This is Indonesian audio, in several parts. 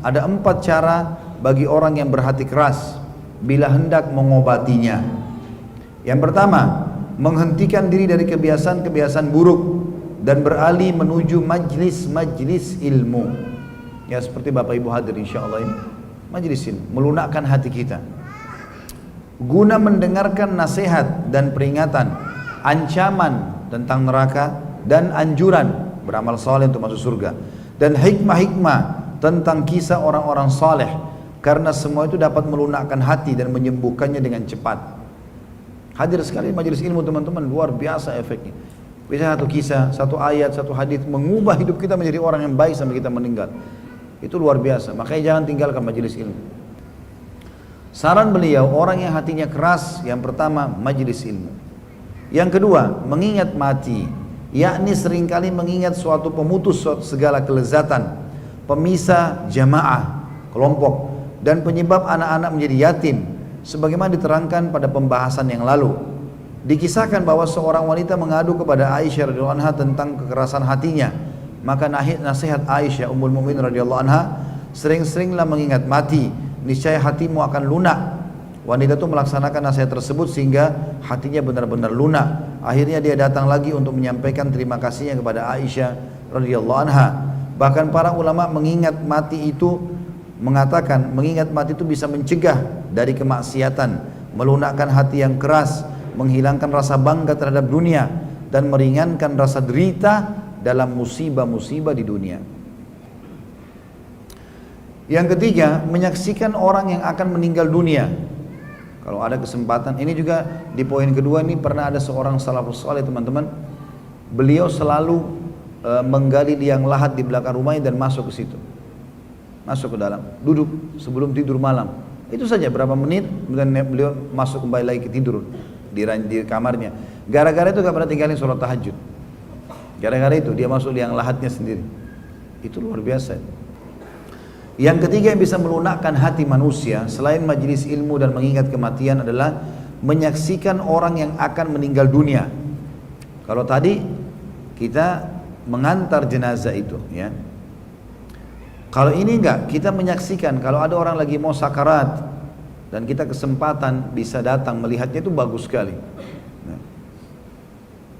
ada 4 cara bagi orang yang berhati keras bila hendak mengobatinya. Yang pertama, menghentikan diri dari kebiasaan-kebiasaan buruk dan beralih menuju majlis-majlis ilmu. Ya seperti Bapak Ibu hadir insyaallah ini, majlis ilmu, melunakkan hati kita. Guna mendengarkan nasihat dan peringatan, ancaman tentang neraka dan anjuran beramal saleh untuk masuk surga, dan hikmah-hikmah tentang kisah orang-orang saleh, karena semua itu dapat melunakkan hati dan menyembuhkannya dengan cepat. Hadir sekali majelis ilmu teman-teman, luar biasa efeknya. Bisa satu kisah, satu ayat, satu hadis mengubah hidup kita menjadi orang yang baik sampai kita meninggal. Itu luar biasa. Makanya jangan tinggalkan majelis ilmu. Saran beliau, orang yang hatinya keras, yang pertama majelis ilmu. Yang kedua, mengingat mati, yakni seringkali mengingat suatu pemutus suatu segala kelezatan, pemisah jamaah, kelompok, dan penyebab anak-anak menjadi yatim, sebagaimana diterangkan pada pembahasan yang lalu. Dikisahkan bahwa seorang wanita mengadu kepada Aisyah radhiyallahu anha tentang kekerasan hatinya. Maka nasihat Aisyah Ummul Mukminin radhiyallahu anha, sering-seringlah mengingat mati, niscaya hatimu akan lunak. Wanita itu melaksanakan nasihat tersebut sehingga hatinya benar-benar lunak. Akhirnya dia datang lagi untuk menyampaikan terima kasihnya kepada Aisyah radhiyallahu anha. Bahkan para ulama mengingat mati itu mengatakan mengingat mati itu bisa mencegah dari kemaksiatan, melunakkan hati yang keras, menghilangkan rasa bangga terhadap dunia, dan meringankan rasa derita dalam musibah-musibah di dunia. Yang ketiga, menyaksikan orang yang akan meninggal dunia. Kalau ada kesempatan, ini juga di poin kedua ini pernah ada seorang salafus saleh teman-teman. Beliau selalu menggali liang lahat di belakang rumahnya dan masuk ke situ. Masuk ke dalam, duduk sebelum tidur malam. Itu saja berapa menit, kemudian beliau masuk kembali lagi ke tidur di kamarnya. Gara-gara itu gak pernah tinggalin sholat tahajud. Gara-gara itu dia masuk liang lahatnya sendiri. Itu luar biasa. Yang ketiga yang bisa melunakkan hati manusia selain majelis ilmu dan mengingat kematian adalah menyaksikan orang yang akan meninggal dunia. Kalau tadi kita mengantar jenazah itu, ya. Kalau ini enggak, kita menyaksikan kalau ada orang lagi mau sakarat dan kita kesempatan bisa datang melihatnya, itu bagus sekali.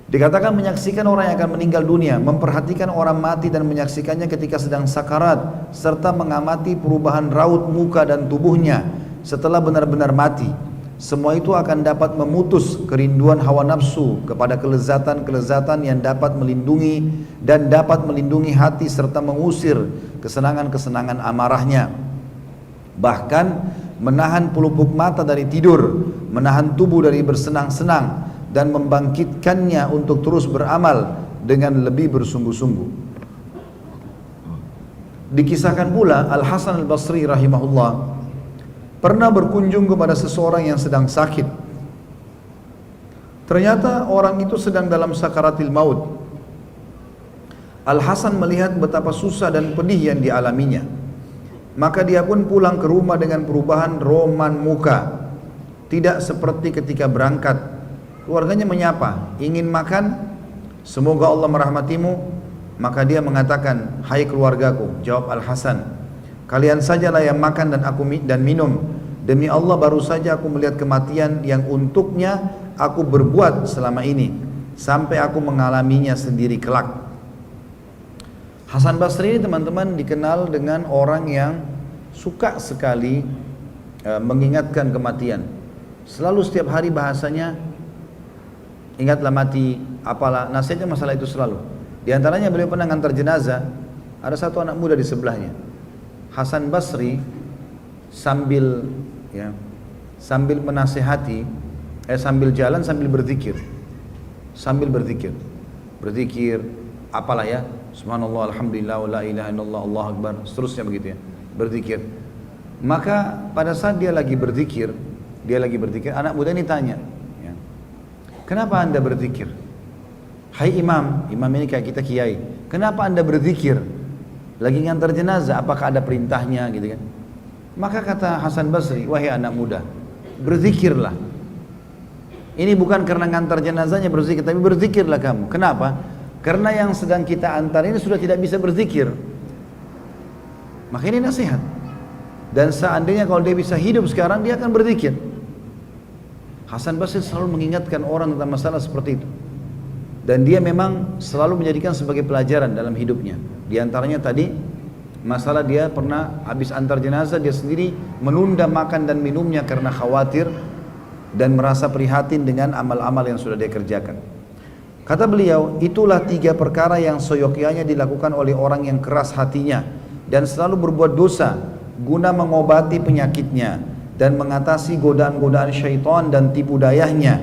Dikatakan menyaksikan orang yang akan meninggal dunia, memperhatikan orang mati dan menyaksikannya ketika sedang sakarat, serta mengamati perubahan raut muka dan tubuhnya setelah benar-benar mati. Semua itu akan dapat memutus kerinduan hawa nafsu kepada kelezatan-kelezatan yang dapat melindungi dan dapat melindungi hati serta mengusir kesenangan-kesenangan amarahnya. Bahkan menahan pelupuk mata dari tidur, menahan tubuh dari bersenang-senang, dan membangkitkannya untuk terus beramal dengan lebih bersungguh-sungguh. Dikisahkan pula Al-Hasan Al-Basri rahimahullah pernah berkunjung kepada seseorang yang sedang sakit. Ternyata orang itu sedang dalam sakaratil maut. Al-Hasan melihat betapa susah dan pedih yang dialaminya. Maka dia pun pulang ke rumah dengan perubahan roman muka, tidak seperti ketika berangkat. Keluarganya menyapa, ingin makan, semoga Allah merahmatimu. Maka dia mengatakan, hai keluargaku, jawab Al-Hasan, kalian sajalah yang makan dan aku dan minum. Demi Allah baru saja aku melihat kematian yang untuknya aku berbuat selama ini, sampai aku mengalaminya sendiri kelak. Hasan Basri ini teman-teman dikenal dengan orang yang suka sekali mengingatkan kematian. Selalu setiap hari bahasanya, ingatlah mati, apalah, nasihatnya masalah itu selalu. Di antaranya beliau pernah ngantar jenazah, ada satu anak muda di sebelahnya. Hasan Basri sambil menasehati, sambil jalan sambil berzikir, berzikir, apalah ya, subhanallah, alhamdulillah, la ilaha illallah, Allahu akbar, seterusnya begitu ya, berzikir. Maka pada saat dia lagi berzikir, anak muda ini tanya, kenapa anda berzikir? Hai imam ini kayak kita kiai, kenapa anda berzikir? Lagi ngantar jenazah, apakah ada perintahnya gitu kan? Maka kata Hasan Basri, wahai anak muda, berzikirlah. Ini bukan karena ngantar jenazahnya berzikir, tapi berzikirlah kamu. Kenapa? Karena yang sedang kita antar ini sudah tidak bisa berzikir. Maka ini nasihat. Dan seandainya kalau dia bisa hidup sekarang, dia akan berzikir. Hasan Basri selalu mengingatkan orang tentang masalah seperti itu. Dan dia memang selalu menjadikan sebagai pelajaran dalam hidupnya. Di antaranya tadi, masalah dia pernah habis antar jenazah, dia sendiri menunda makan dan minumnya karena khawatir dan merasa prihatin dengan amal-amal yang sudah dia kerjakan. Kata beliau, itulah 3 perkara yang seyogyanya dilakukan oleh orang yang keras hatinya dan selalu berbuat dosa guna mengobati penyakitnya dan mengatasi godaan-godaan syaitan dan tipu dayanya.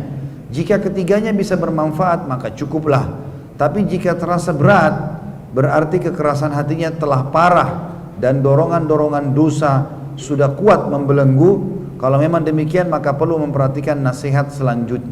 Jika ketiganya bisa bermanfaat maka cukuplah. Tapi jika terasa berat, berarti kekerasan hatinya telah parah dan dorongan-dorongan dosa sudah kuat membelenggu. Kalau memang demikian maka perlu memperhatikan nasihat selanjutnya.